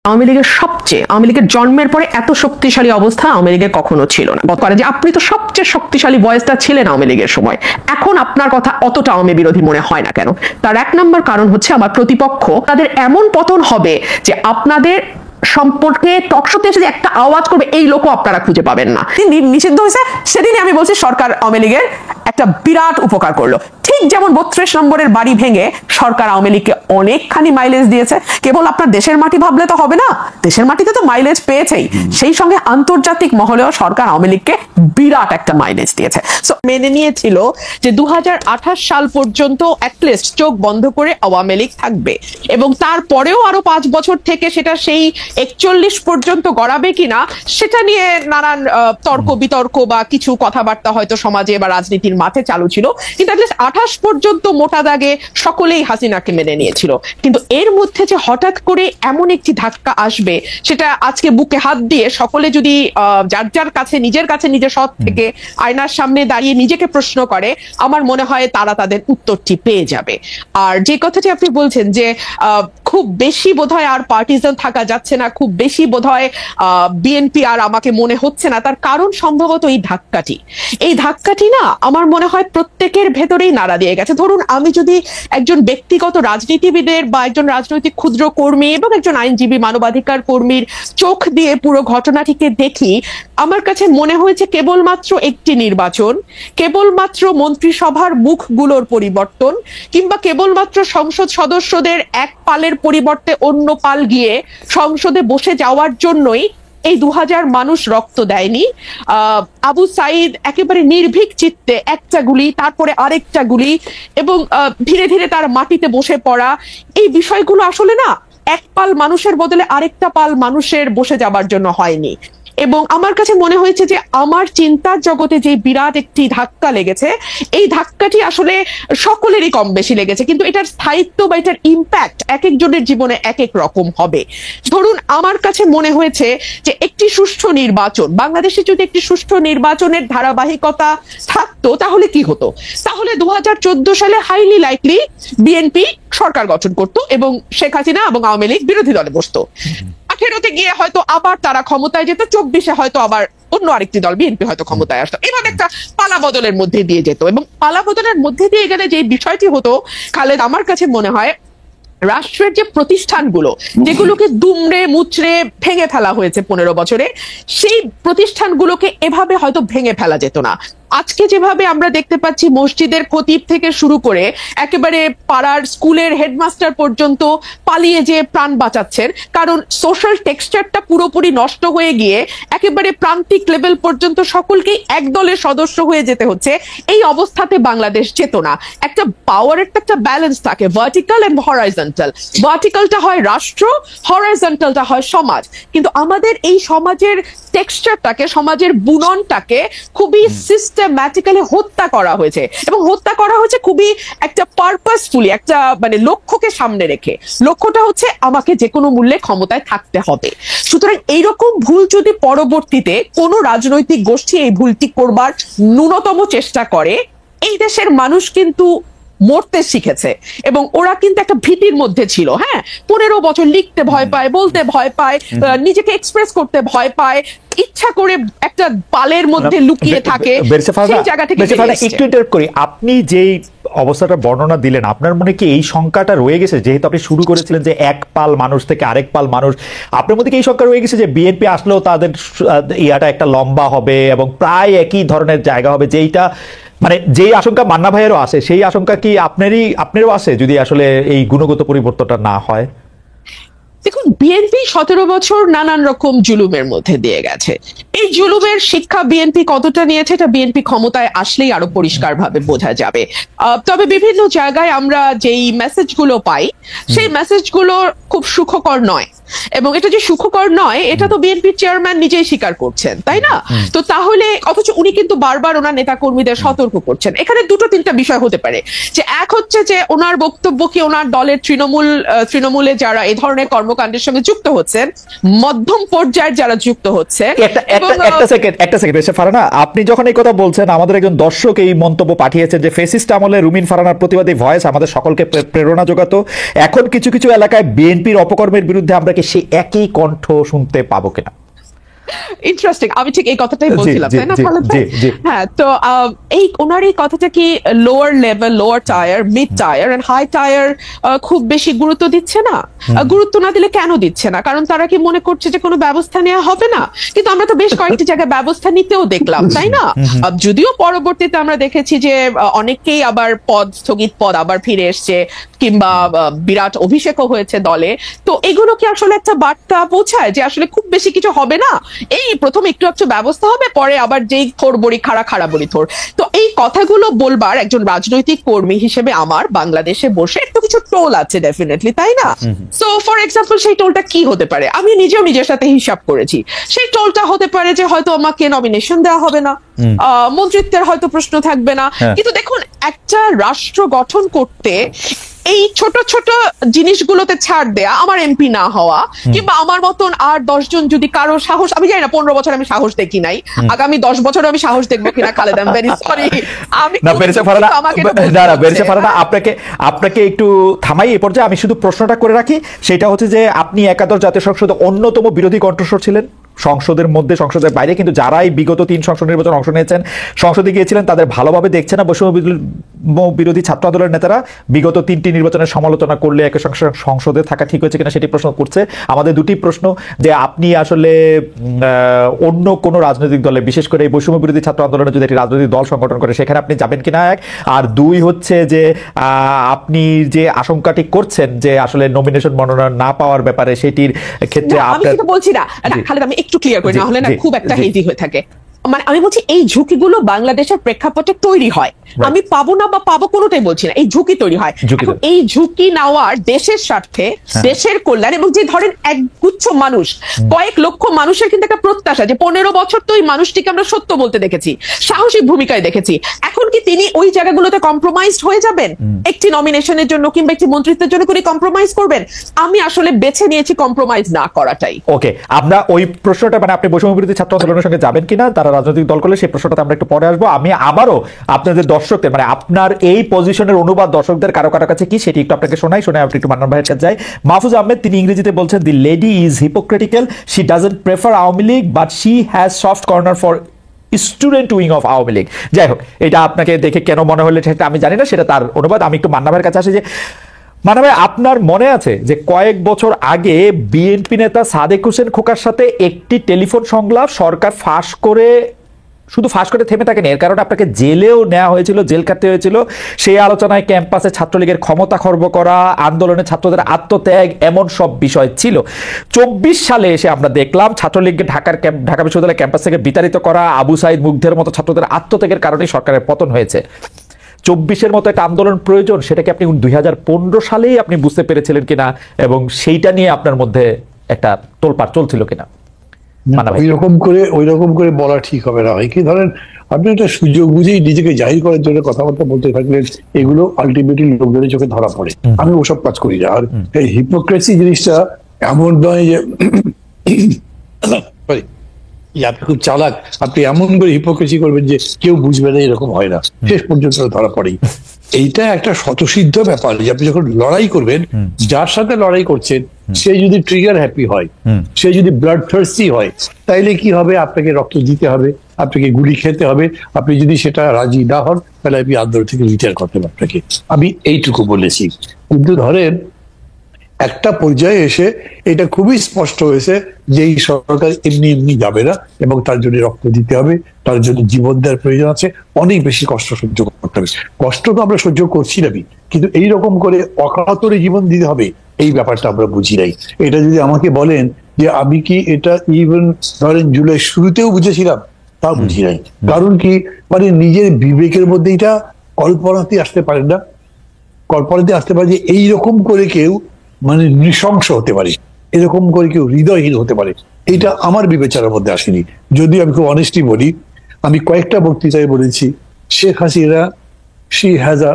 আওয়ামী লীগের আওয়ামী লীগের জন্মের পরে এত শক্তিশালী অবস্থা আওয়ামী লীগের কখনো ছিল না। করে যে আপনি তো সবচেয়ে শক্তিশালী ভয়েসটা ছিলেন আওয়ামী লীগের সময়, এখন আপনার কথা অতটা আওয়ামী বিরোধী মনে হয় না কেন? তার এক নম্বর কারণ হচ্ছে আমার প্রতিপক্ষ তাদের এমন পতন হবে যে আপনাদের সম্পর্কে টকশোতে এসে একটা আওয়াজ করবে এই লোকও আপনারা খুঁজে পাবেন না। নিষিদ্ধ হয়েছে সেদিনই আমি বলছি সরকার আওয়ামী লীগের একটা বিরাট উপকার করলো। ঠিক যেমন 32 নম্বরের বাড়ি ভেঙে সরকার আওয়ামী লীগকে অনেকখানি মাইলেজ দিয়েছে। কেবল আপনার দেশের মাটি ভাবলে তো হবে না, দেশের মাটিতে তো মাইলেজ পেয়েছেই, সেই সঙ্গে আন্তর্জাতিক মহলেও সরকার আওয়ামী লীগকে বিরাট একটা মাইলেজ দিয়েছে। সো মেনে নিয়েছিল যে 2028 সাল পর্যন্ত অ্যাটলিস্ট চোখ বন্ধ করে আওয়ামী লীগ থাকবে, এবং তারপরেও আরো 5 বছর থেকে সেটা সেই 41 পর্যন্ত গড়াবে কিনা সেটা নিয়ে নানান তর্ক বিতর্ক বা কিছু কথাবার্তা হয়তো সমাজে বা রাজনীতির মাঠে চালু ছিল, কিন্তু অ্যাটলিস্ট 28 পর্যন্ত মোটা দাগে সকলেই হাসিনাকে মেনে নিয়েছিল। কিন্তু এর মধ্যে যে হঠাৎ করে এমন একটি ধাক্কা আসবে, সেটা আজকে বুকে হাত দিয়ে সকলে যদি যার যার কাছে নিজের সৎ থেকে আয়নার সামনে দাঁড়িয়ে নিজেকে প্রশ্ন করে, আমার মনে হয় তারা তাদের উত্তরটি পেয়ে যাবে। আর যে কথাটি আপনি বলছেন যে খুব বেশি বোধহয় আর পার্টিজান থাকা যাচ্ছে না, খুব বেশি বোধহয় বিএনপি আর আমাকে মনে হচ্ছে না, তার কারণ সম্ভবত এই ধাক্কাটি না আমার মনে হয় প্রত্যেকের ভেতরেই নাড়া দিয়ে গেছে। ধরুন আমি যদি একজন ব্যক্তিগত রাজনীতিবিদের বা একজন রাজনৈতিক ক্ষুদ্র কর্মী এবং একজন আইনজীবী মানবাধিকার কর্মীর চোখ দিয়ে পুরো ঘটনাটিকে দেখি, আমার কাছে মনে হয়েছে কেবলমাত্র একটি নির্বাচন, কেবলমাত্র মন্ত্রিসভার মুখগুলোর পরিবর্তন, কিংবা কেবলমাত্র সংসদ সদস্যদের এক পালের পরিবর্তে অন্য পাল গিয়ে সংসদে বসে যাওয়ার জন্যই এই 2000 মানুষ রক্ত দেয়নি। আবু সাইদ একেবারে নির্ভীক চিত্তে একটা গুলি, তারপরে আরেকটা গুলি, এবং ধীরে ধীরে তার মাটিতে বসে পড়া, এই বিষয়গুলো আসলে না এক পাল মানুষের বদলে আরেকটা পাল মানুষের বসে যাবার জন্য হয়নি। এবং আমার কাছে মনে হয়েছে যে আমার চিন্তার জগতে যে বিরাট একটি ধাক্কা লেগেছে, এই ধাক্কাটি আসলে সকলেরই কম বেশি লেগেছে, কিন্তু এটার স্থায়িত্ব বা এটার ইম্প্যাক্ট এক একজনের জীবনে এক এক রকম হবে। ধরুন আমার কাছে মনে হয়েছে যে একটি সুষ্ঠু নির্বাচন, বাংলাদেশে যদি একটি সুষ্ঠু নির্বাচনের ধারাবাহিকতা থাকতো তাহলে কি হতো? তাহলে 2014 সালে হাইলি লাইকলি বিএনপি সরকার গঠন করত এবং শেখ হাসিনা এবং আওয়ামী লীগ বিরোধী দলে বসতো। 18-তে গিয়ে হয়তো আবার তারা ক্ষমতায় যেত, 24-এ হয়তো আবার অন্য আরেকটি দল বিএনপি হয়তো ক্ষমতায় আসতো, এভাবে একটা পালা বদলের মধ্যে দিয়ে যেত। এবং পালা বদলের মধ্যে দিয়ে গেলে যে বিষয়টি হতো খালেদ, আমার কাছে মনে হয় রাষ্ট্রের যে প্রতিষ্ঠানগুলো যেগুলোকে দুমড়ে মুচড়ে ভেঙে ফেলা হয়েছে 15 বছরে, সেই প্রতিষ্ঠানগুলোকে এভাবে হয়তো ভেঙে ফেলা যেত না। আজকে যেভাবে আমরা দেখতে পাচ্ছি মসজিদের খতিব থেকে শুরু করে একেবারে পাড়ার স্কুলের হেডমাস্টার পর্যন্ত পালিয়ে যে প্রাণ বাঁচাচ্ছেন, কারণ সোশ্যাল টেক্সচারটা পুরোপুরি নষ্ট হয়ে গিয়ে একেবারে প্রান্তিক লেভেল পর্যন্ত সকলকেই এক দলের সদস্য হয়ে যেতে হচ্ছে, এই অবস্থাতে বাংলাদেশ যেত না। একটা পাওয়ারের একটা ব্যালেন্স থাকে, ভার্টিক্যাল এন্ড হরাইজন্টাল। ভার্টিক্যালটা হয় রাষ্ট্র, হরাইজন্টালটা হয় সমাজ। কিন্তু আমাদের এই সমাজের টেক্সচারটাকে, সমাজের বুননটাকে খুবই সিস্টেম্যাটিক্যালি হত্যা করা হয়েছে, এবং হত্যা করা হয়েছে খুবই একটা পারপাসফুলি, একটা মানে লক্ষ্যকে সামনে রেখে। লক্ষ্যটা হচ্ছে আমাকে যে কোনো মূল্যে ক্ষমতায় থাকতে হবে। সুতরাং এইরকম ভুল যদি পরবর্তীতে কোনো রাজনৈতিক গোষ্ঠী এই ভুলটি করবার ন্যূনতম চেষ্টা করে, এই দেশের মানুষ কিন্তু মরতে শিখেছে, এবং ওরা কিন্তু একটা ভীতির মধ্যে ছিল। হ্যাঁ, 15 বছর লিখতে ভয় পায়, বলতে ভয় পায়, নিজেকে এক্সপ্রেস করতে ভয় পায়, ইচ্ছা করে একটা পালের মধ্যে লুকিয়ে থাকে। সেই জায়গা থেকে একটু ইন্টারাপ্ট করি, আপনি যেই অবস্থাটা বর্ণনা দিলেন, আপনার মনে কি এই সংখ্যাটা রয়ে গেছে? যেহেতু আপনি শুরু করেছিলেন যে এক পাল মানুষ থেকে আরেক পাল মানুষ, আপনার মধ্যে কি এই সংখ্যা রয়ে গেছে যে বিএনপি আসলেও তাদের ইয়াটা একটা লম্বা হবে এবং প্রায় একই ধরনের জায়গা হবে, যেইটা মানে যেই আশঙ্কা মান্না ভাইয়েরও আছে, সেই আশঙ্কা কি আপনারও আছে যদি আসলে এই গুণগত পরিবর্তনটা না হয়? দেখুন, বিএনপি 17 বছর নানান রকম জুলুমের মধ্যে দিয়ে গেছে। এই জুলুমের শিক্ষা বিএনপি কতটা নিয়েছে এটা বিএনপি ক্ষমতায় আসলেই আরো পরিষ্কার ভাবে বোঝা যাবে। তবে বিভিন্ন জায়গায় আমরা যেই মেসেজগুলো পাই, সেই মেসেজগুলো খুব সুখকর নয়, এবং এটা যে সুখকর নয় এটা তো বিএনপির চেয়ারম্যান নিজেই স্বীকার করছেন, তাই না? তো তাহলে অথচ উনি কিন্তু বারবার ওনার নেতা কর্মীদের সতর্ক করছেন। এখানে 2-3টা বিষয় হতে পারে, যে এক হচ্ছে যে ওনার বক্তব্য কি ওনার দলের তৃণমূলে যারা এই ধরনের কর্মকাণ্ডের সঙ্গে যুক্ত হচ্ছেন, মধ্যম পর্যায়ের যারা যুক্ত হচ্ছে। একটা সেকেন্ড ফারানা, আপনি যখন এই কথা বলছেন, আমাদের একজন দর্শক এই মন্তব্য পাঠিয়েছেন যে ফেসিস্ট আমলে রুমিন ফারানার প্রতিবাদী ভয়েস আমাদের সকলকে প্রেরণা যোগাতো। এখন কিছু কিছু এলাকায় বিএনপির অপকর্মের বিরুদ্ধে আমরা কি সেই একই কণ্ঠ শুনতে পাবো কিনা? ইন্টারেস্টিং, আমি ঠিক এই কথাটাই জি, বলছিলাম, জি, তাই না জি, খালেদ জি, ভাই? জি। হ্যাঁ, তো এই ওনার এই কথাটা কি lower level, lower tier, mid tier and high tier খুব বেশি গুরুত্ব দিচ্ছে না? গুরুত্ব না দিলে কেন দিচ্ছে না? কারণ তারা কি মনে করছে যে কোনো ব্যবস্থা নেওয়া হবে না? কিন্তু আমরা তো বেশ কয়েকটি জায়গায় ব্যবস্থা নিতেও দেখলাম, তাই না? যদিও পরবর্তীতে আমরা দেখেছি যে অনেকেই আবার স্থগিত পদ আবার ফিরে এসছে, কিংবা বিরাট অভিষেকও হয়েছে দলে। তো এগুলো কি আসলে একটা বার্তা পৌঁছায় যে আসলে খুব বেশি কিছু হবে না, এই প্রথম একটু একটু ব্যবস্থা হবে, পরে আবার যেই থোর বড়ি খাড়া খাড়া বড়ি থোর? তো এই কথাগুলো বলবার একজন রাজনৈতিক কর্মী হিসেবে আমার বাংলাদেশে বসে একটু কিছু টোল আছে ডেফিনেটলি, তাই না? সো ফর এক্সাম্পল, সেই টোলটা কি হতে পারে? আমি নিজেও নিজের সাথে হিসাব করেছি। সেই টোলটা হতে পারে যে হয়তো আমাকে নমিনেশন দেওয়া হবে না, মন্ত্রিত্বের হয়তো প্রশ্ন থাকবে না। কিন্তু দেখুন, একটা রাষ্ট্র গঠন করতে এই ছোট ছোট জিনিসগুলোতে ছাড় দেয়া, আমার এমপি না হওয়া, কিংবা আমার মতন আর 10 জন যদি কারো সাহস, আমি জানি না 15 বছর আমি সাহস দেখি নাই, আগামী 10 বছর আমি সাহস দেখবো কিনা Khaled, I am very sorry. আমি না বেরেসা ফারহানা, আমাকে একটু না না বলতে বেরেসা হচ্ছে, ফারহানা, হ্যাঁ? আপনাকে একটু থামাই এই পর্যায়ে। আমি শুধু প্রশ্নটা করে রাখি, সেটা হচ্ছে যে আপনি একাদশ জাতীয় সংসদে অন্যতম বিরোধী কণ্ঠস্বর ছিলেন, সংসদের মধ্যে সংসদের বাইরে, কিন্তু যারাই বিগত 3 সংসদ নির্বাচন অংশ নিয়েছেন, সংসদে গিয়েছিলেন, তাদের ভালোভাবে দেখছে না বৈষম্য বিরোধী ছাত্র আন্দোলনের নেতারা বিগত 3টি নির্বাচনের সমালোচনা করলে একই সঙ্গে সংসদে থাকা ঠিক হয়েছে কিনা সেটি প্রশ্ন করছে। আমাদের দুটি প্রশ্ন, যে আপনি আসলে অন্য কোনো রাজনৈতিক দলে, বিশেষ করে এই বৈষম্য বিরোধী ছাত্র আন্দোলনে যদি একটি রাজনৈতিক দল সংগঠন করে, সেখানে আপনি যাবেন কিনা, এক। আর দুই হচ্ছে যে আপনি যে আশঙ্কাটি করছেন যে আসলে নমিনেশন মনোনয়ন না পাওয়ার ব্যাপারে, সেটির ক্ষেত্রে আমি আপনার। সেটা বলছি না, খালেদ, আমি একটু ক্লিয়ার করি, না হলে না খুব একটা হেজি হয়ে থাকে। মানে আমি বলছি, এই ঝুঁকিগুলো বাংলাদেশের প্রেক্ষাপটে তৈরি হয়। আমি পাবো না বা পাবো কোনোটাই বলছি না, এই ঝুঁকি তৈরি হয়। এখন এই ঝুঁকি নেওয়ার দেশের স্বার্থে, দেশের কল্যাণ, এবং যে ধরেন একগুচ্ছ মানুষ, কয়েক লক্ষ মানুষের কিন্তু একটা প্রত্যাশা যে 15 বছর তো ওই মানুষটিকে আমরা সত্য বলতে দেখেছি, সাহসী ভূমিকায় দেখেছি, এখন কি তিনি ওই জায়গাগুলোতে কম্প্রোমাইজড হয়ে যাবেন? একটি নমিনেশনের জন্য কিংবা একটি মন্ত্রিত্বের জন্য করে কম্প্রোমাইজ করবেন? আমি আসলে বেছে নিয়েছি কম্প্রোমাইজ না করাটাই। ওকে, আমরা ওই প্রশ্নটা, মানে আপনি বৈষম্য বিরোধী ছাত্র আন্দোলনের সঙ্গে যাবেন কিনা, তারা রাজনৈতিক দল করলে, সেই প্রশ্নটা আমরা একটু পরে আসবো। আমি আবারও আপনাদের দর্শকদের, মানে আপনার এই পজিশনের অনুবাদ দর্শকদের কারো কারো কাছে কি, সেটি একটু আপনাকে শোনাই, আপনি একটু মান্নান ভাইয়ের কাছে যাই। মাহফুজ আহমেদ, তিনি ইংরেজিতে বলছেন, the lady is hypocritical, she doesn't prefer Awami League but she has soft corner for student wing of Awami League. যাই হোক, এটা আপনাকে দেখে কেন মনে হলো সেটা আমি জানি না, সেটা তার অনুবাদ। আমি একটু মান্না ভাইয়ের কাছে আসি, যে মান্না ভাই, আপনার মনে আছে যে কয়েক বছর আগে বিএনপি নেতা সাদেক হোসেন খোকার সাথে একটি টেলিফোন সংলাপ সরকার ফাঁস করে, শুধু ফাঁস করে থেমে থাকেনি, এর কারণে আপনাকে জেলেও নেওয়া হয়েছিল, জেল কাটতে হয়েছিল। সেই আলোচনায় ক্যাম্পাসে ছাত্রলীগের ক্ষমতা খর্ব করা, আন্দোলনে ছাত্রদের আত্মত্যাগ, এমন সব বিষয় ছিল। 24 সালে এসে আমরা দেখলাম ছাত্রলীগকে ঢাকা বিশ্ববিদ্যালয় ক্যাম্পাস থেকে বিতাড়িত করা, আবু সাইদ মুগ্ধের মতো ছাত্রদের আত্মত্যাগের কারণেই সরকারের পতন হয়েছে। 24-এর মতো একটা আন্দোলন প্রয়োজন, সেটাকে আপনি 2015 সালেই আপনি বুঝতে পেরেছিলেন কিনা, এবং সেইটা নিয়ে আপনার মধ্যে একটা তোলপাড় চলছিল কিনা? ওই রকম করে বলা ঠিক হবে না। কি ধরেন, আপনি একটা সুযোগ বুঝেই নিজেকে জাহির করার জন্য কথাবার্তা বলতে থাকলেন, এগুলো আলটিমেটলি লোকজনের চোখে ধরা পড়ে। আমি ওসব কাজ করি না। আর এই হিপোক্রেসি জিনিসটা এমন নয় যে আপনি খুব চালাক, আপনি এমন করে হিপোক্রেসি করবেন যে কেউ বুঝবে না, এরকম হয় না, শেষ পর্যন্ত ধরা পড়েই। এইটা একটা স্বতঃসিদ্ধ ব্যাপার যে আপনি যখন লড়াই করবেন, যার সাথে লড়াই করছেন সে যদি ট্রিগার হ্যাপি হয়, সে যদি ব্লাড থার্সি হয়, তাইলে কি হবে? আপনাকে রক্ত দিতে হবে, আপনাকে গুলি খেতে হবে। আপনি যদি সেটা রাজি না হন, তাহলে আপনি আন্দোলন থেকে রিটায়ার করতে হবে আপনাকে। আমি এইটুকু বলেছি। কিন্তু ধরেন একটা পর্যায়ে এসে এটা খুবই স্পষ্ট হয়েছে যে এই সরকার এমনি এমনি যাবে না, এবং তার জন্য রক্ত দিতে হবে, তার জন্য জীবন দেওয়ার প্রয়োজন আছে, অনেক বেশি কষ্ট সহ্য করতে হবে। কষ্ট তো আমরা সহ্য করছি না, কিন্তু এইরকম করে অকাতরে জীবন দিতে হবে, এই ব্যাপারটা আমরা বুঝি নাই। এটা যদি আমাকে বলেন যে আমি কি এটা ইভেন ধরেন জুলাই শুরুতেও বুঝেছিলাম, তা বুঝি নাই। কারণ কি, মানে নিজের বিবেকের মধ্যে এটা কল্পনাতে আসতে পারে না, কল্পনাতে আসতে পারে যে এইরকম করে কেউ মানে নৃশংস হতে পারে, এরকম করে কেউ হৃদয়হীন হতে পারে, এটা আমার বিবেচনার মধ্যে আসেনি। যদি আমি খুব অনেস্টলি বলি, আমি কয়েকটা বক্তৃতায় বলেছি Sheikh Hasina she has a,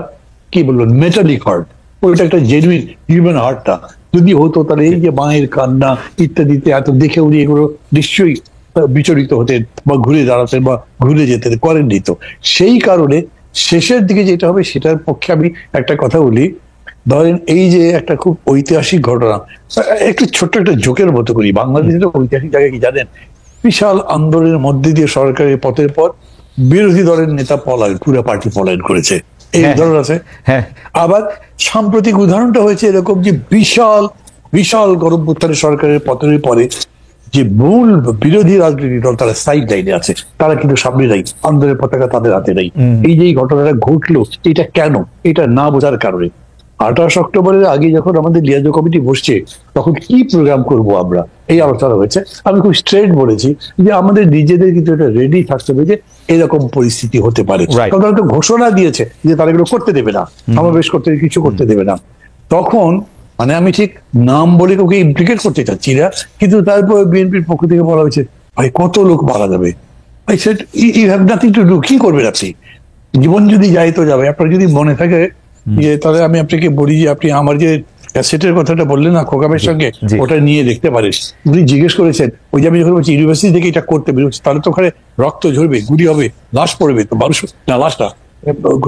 কি বললো, মেটালিক হার্ট। ওইটা একটা জেনুইন হিউম্যান হার্টটা যদি হতো, তাহলে এই যে মায়ের কান্না ইত্যাদিতে এত দেখে উনি এগুলো নিশ্চয়ই বিচলিত হতেন বা ঘুরে দাঁড়াতেন বা ঘুরে যেতেন, করেননি তো। সেই কারণে শেষের দিকে যেটা হবে সেটার পক্ষে আমি একটা কথা বলি, ধরেন এই যে একটা খুব ঐতিহাসিক ঘটনা, একটু ছোট্ট একটা জোকের মতো করি, বাংলাদেশের ঐতিহাসিক জায়গা কি জানেন? বিশাল আন্দোলনের মধ্যে দিয়ে সরকারের পথের পর বিরোধী দলের নেতা পলায়ন, পুরো পার্টি পলায়ন করেছে, এই উদাহরণ আছে। হ্যাঁ। আবার সাম্প্রতিক উদাহরণটা হয়েছে এরকম যে বিশাল গণঅভ্যুত্থানের সরকারের পতনের পরে যে মূল বিরোধী রাজনৈতিক দল তারা সাইড লাইনে আছে, তারা কিন্তু সামনে নাই, আন্দোলনের পতাকা তাদের হাতে নেই। এই যে ঘটনাটা ঘটলো, এটা কেন? এটা না বোঝার কারণে 28 অক্টোবরের আগে যখন আমাদের লিয়াজো কমিটি বসছে, তখন কি প্রোগ্রাম করব আমরা, এই আলোচনা হয়েছে। আমি খুব স্ট্রেট বলেছি যে আমাদের নিজেদের কিন্তু এটা রেডি থাকতে হবে যে এরকম পরিস্থিতি হতে পারে। কারণ তারা তো ঘোষণা দিয়েছে যে তারা এগুলো করতে দেবে না, সমাবেশ করতে, কিছু করতে দেবে না। তখন মানে আমি ঠিক নাম বলে কাউকে ইমপ্লিকেট করতে চাচ্ছি না, কিন্তু তারপর বিএনপির পক্ষ থেকে বলা হয়েছে, ভাই কত লোক মারা যাবে, ভাই set you have nothing to do, কি করবেন আপনি? জীবন যদি যায় তো যাবে। আপনার যদি মনে থাকে যে, তাহলে আমি আপনাকে বলি যে আপনি আমার যে ক্যাসেটের কথাটা বললেন না খোকাবের সঙ্গে, ওটা নিয়ে দেখতে পারেন। উনি জিজ্ঞেস করেছেন, ওই যে আমি যখন বলছি ইউনিভার্সিটি থেকে এটা করতে বেরোচ্ছে, তাহলে তো ওখানে রক্ত ঝরবে, গুলি হবে, লাশ পড়বে, তো 1200 না, লাশটা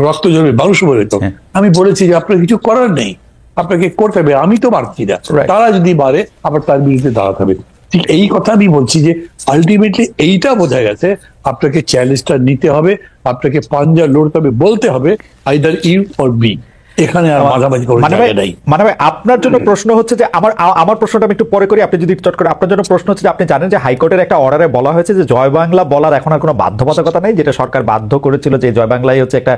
রক্ত ঝরবে, 1200 পড়বে। তো আমি বলেছি যে আপনার কিছু করার নেই, আপনাকে করতে হবে, আমি তো পারছি না, তারা যদি পারে আবার তার বিরুদ্ধে দাঁড়াতে হবে। ঠিক এই কথা আমি বলছি যে আলটিমেটলি এইটা বোঝা গেছে, আপনাকে চ্যালেঞ্জটা নিতে হবে, আপনাকে পাঞ্জা লড়তে হবে, বলতে হবে আইদার ইউ অর বি, এখানে আর মাঝামাঝি করার জায়গা নাই। মানে আপনার জন্য প্রশ্ন হচ্ছে যে, আমার প্রশ্নটা আমি একটু পরে করি, আপনি যদি চট করে, আপনার জন্য প্রশ্ন হচ্ছে যে আপনি জানেন যে হাইকোর্টের একটা অর্ডারে বলা হয়েছে যে জয় বাংলা বলার এখন আর কোনো বাধ্যবাধকতা নেই, যেটা সরকার বাধ্য করেছিল যে জয় বাংলাই হচ্ছে একটা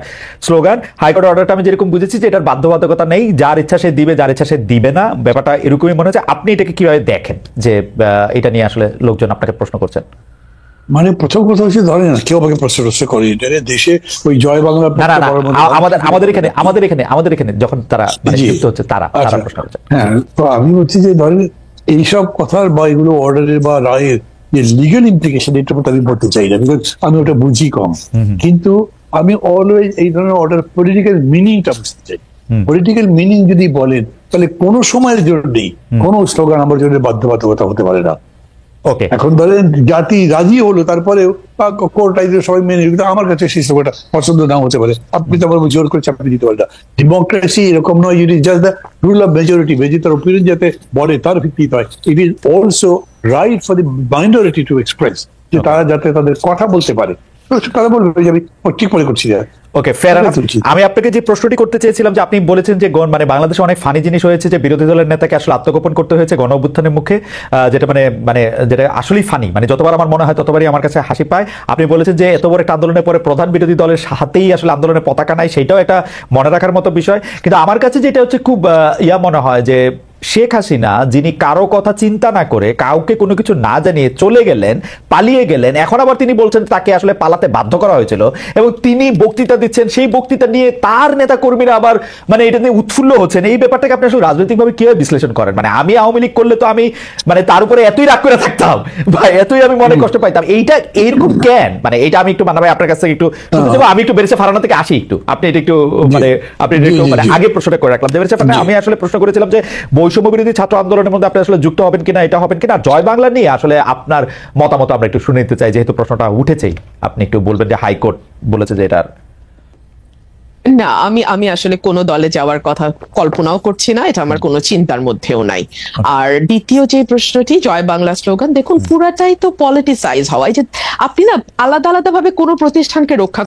স্লোগান। হাইকোর্টের অর্ডারটা আমি যেরকম বুঝেছি যে এটার বাধ্যবাধকতা নেই, যার ইচ্ছা সে দিবে, যার ইচ্ছা সে দিবে না, ব্যাপারটা এরকমই মনে হচ্ছে। আপনি এটাকে কিভাবে দেখেন যে এটা নিয়ে আসলে লোকজন আপনাকে প্রশ্ন করছেন? মানে প্রথম কথা হচ্ছে, ধরেন কেউ আমাকে প্রশ্ন করে দেশে ওই জয় বাংলা, আমাদের এখানে যখন তারা যুক্ত হচ্ছে তারা প্রশ্ন করছে। হ্যাঁ, তো আমি বলছি যে ধরেন এইসব কথার বা এগুলো অর্ডারের বা রায়ের যে লিগাল ইমপ্লিকেশন, এটার মধ্যে আমি বলতে চাই না, বিকজ আমি ওটা বুঝি কম। কিন্তু আমি অলওয়েজ এই ধরনের অর্ডার পলিটিক্যাল মিনিংটা বুঝতে চাই। পলিটিক্যাল মিনিং যদি বলেন, তাহলে কোনো সময়ের জন্যই কোনো স্লোগান আমার জন্য বাধ্যবাধকতা হতে পারে না। এখন ধরেন জাতি রাজি হলো, তারপরেও কোর্ট আইনের সবাই মেনে, কিন্তু আমার কাছে সেই স্লোগানটা পছন্দ নাও হতে পারে, আপনি তো আমার জোর করে চাপিয়ে দিতে পারেন না। ডেমোক্রেসি এরকম নয়, it is just the rule of majority, তার ওপিনিয়ন যাতে বলে তার ভিত্তিতে হয়। It is also right for the minority to express, যে তারা যাতে তাদের কথা বলতে পারে, তারা বলবে যে আমি ঠিক মনে করছি। ওকে, ফেয়ার এনাফ। আমি আপনাকে যে প্রশ্নটি করতে চেয়েছিলাম যে আপনি বলেছেন যে মানে বাংলাদেশে অনেক ফানি জিনিস হয়েছে, যে বিরোধী দলের নেতাকে আসলে আত্মগোপন করতে হয়েছে গণ অভ্যুত্থানের মুখে, যেটা মানে যেটা আসলেই ফানি, মানে যতবার আমার মনে হয় ততবারই আমার কাছে হাসি পায়। আপনি বলেছেন যে এত বড় একটা আন্দোলনের পরে প্রধান বিরোধী দলের হাতেই আসলে আন্দোলনের পতাকা নাই, সেটাও একটা মনে রাখার মতো বিষয়। কিন্তু আমার কাছে যেটা হচ্ছে খুব মনে হয় যে শেখ হাসিনা, যিনি কারো কথা চিন্তা না করে, কাউকে কোনো কিছু না জানিয়ে চলে গেলেন, পালিয়ে গেলেন, এখন আবার তিনি বলছেন তাকে আসলে পালাতে বাধ্য করা হয়েছিল, এবং তিনি বক্তৃতা দিচ্ছেন, সেই বক্তৃতা নিয়ে তার নেতা কর্মীরা আবার মানে এটা নিয়ে উৎফুল্ল হচ্ছেন। এই ব্যাপারটাকে আপনি আসলে রাজনৈতিকভাবে কিভাবে বিশ্লেষণ করেন? মানে আমি আওয়ামী লীগ করলে তো আমি মানে তার উপরে এতই রাগ করে থাকতাম বা এতই আমি মনে কষ্ট পাইতাম, এইটা এইরকম কেন? মানে এটা আমি একটু মানে আপনার কাছ থেকে একটু আমি একটু বেরেছে ফারানা থেকে আসি, একটু আপনি এটা একটু মানে আপনি মানে আগে প্রশ্নটা করে রাখলাম যে বেরেছে ফারানা, আমি আসলে প্রশ্ন করেছিলাম যে বৈষম্য বিরোধী ছাত্র আন্দোলনের মধ্যে আপনি আসলে যুক্ত হবেন কিনা, এটা হবেন কিনা, জয় বাংলা নিয়ে আসলে আপনার মতামত আমরা একটু শুনে নিতে চাই, যেহেতু প্রশ্নটা উঠেছেই। আপনি একটু বলবেন যে হাইকোর্ট বলেছে যে এটার না, আমি আসলে কোনো দলে যাওয়ার কথা কল্পনাও করছি না, এটা আমার কোনো চিন্তার মধ্যেও নাই। আর দ্বিতীয় যে প্রশ্নটি, জয় বাংলা স্লোগান, দেখুন পুরাটাই তো পলিটিসাইজ হওয়া। এই যে আপনি না আলাদা আলাদা ভাবে কোনো প্রতিষ্ঠানকে রক্ষা